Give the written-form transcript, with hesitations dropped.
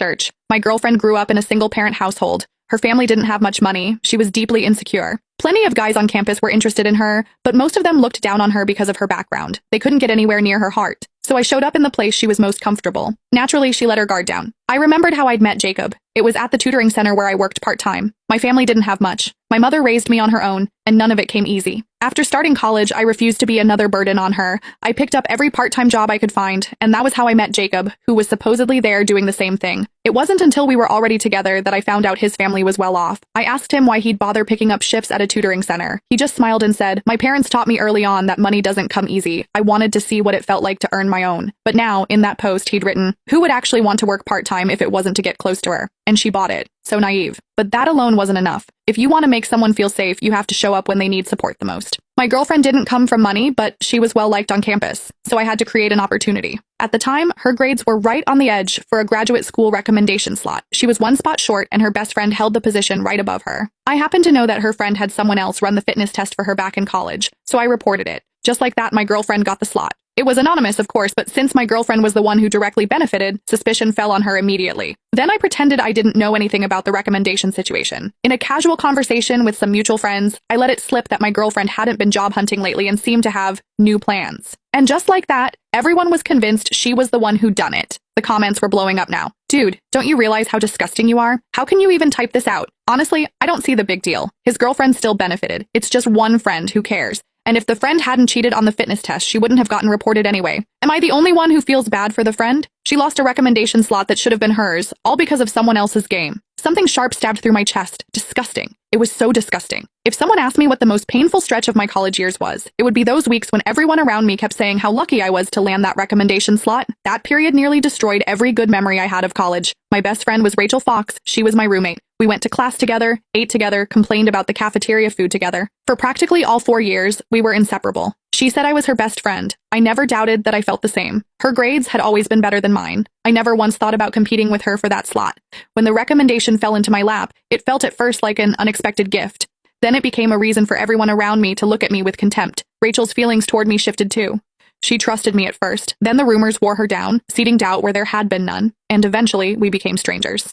Search. My girlfriend grew up in a single-parent household. Her family didn't have much money. She was deeply insecure. Plenty of guys on campus were interested in her, but most of them looked down on her because of her background. They couldn't get anywhere near her heart. So I showed up in the place she was most comfortable. Naturally, she let her guard down. I remembered how I'd met Jacob. It was at the tutoring center where I worked part-time. My family didn't have much. My mother raised me on her own, and none of it came easy. After starting college, I refused to be another burden on her. I picked up every part-time job I could find, and that was how I met Jacob, who was supposedly there doing the same thing. It wasn't until we were already together that I found out his family was well off. I asked him why he'd bother picking up shifts at a tutoring center. He just smiled and said, "My parents taught me early on that money doesn't come easy. I wanted to see what it felt like to earn my own." But now, in that post, he'd written, "Who would actually want to work part-time if it wasn't to get close to her?" And she bought it. So naive. But that alone wasn't enough. If you want to make someone feel safe, you have to show up when they need support the most. My girlfriend didn't come from money, but she was well liked on campus, so I had to create an opportunity. At the time, her grades were right on the edge for a graduate school recommendation slot. She was one spot short, and her best friend held the position right above her. I happened to know that her friend had someone else run the fitness test for her back in college, so I reported it. Just like that, my girlfriend got the slot. It was anonymous, of course, but since my girlfriend was the one who directly benefited, suspicion fell on her immediately. Then I pretended I didn't know anything about the recommendation situation. In a casual conversation with some mutual friends, I let it slip that my girlfriend hadn't been job hunting lately and seemed to have new plans. And just like that, everyone was convinced she was the one who done it. The comments were blowing up now. "Dude, don't you realize how disgusting you are? How can you even type this out? Honestly, I don't see the big deal. His girlfriend still benefited. It's just one friend, who cares? And if the friend hadn't cheated on the fitness test, she wouldn't have gotten reported anyway. Am I the only one who feels bad for the friend? She lost a recommendation slot that should have been hers, all because of someone else's game." Something sharp stabbed through my chest. Disgusting. It was so disgusting. If someone asked me what the most painful stretch of my college years was, it would be those weeks when everyone around me kept saying how lucky I was to land that recommendation slot. That period nearly destroyed every good memory I had of college. My best friend was Rachel Fox. She was my roommate. We went to class together, ate together, complained about the cafeteria food together. For practically all 4 years, we were inseparable. She said I was her best friend. I never doubted that I felt the same. Her grades had always been better than mine. I never once thought about competing with her for that slot. When the recommendation fell into my lap, it felt at first like an unexpected gift. Then it became a reason for everyone around me to look at me with contempt. Rachel's feelings toward me shifted too. She trusted me at first. Then the rumors wore her down, seeding doubt where there had been none. And eventually, we became strangers.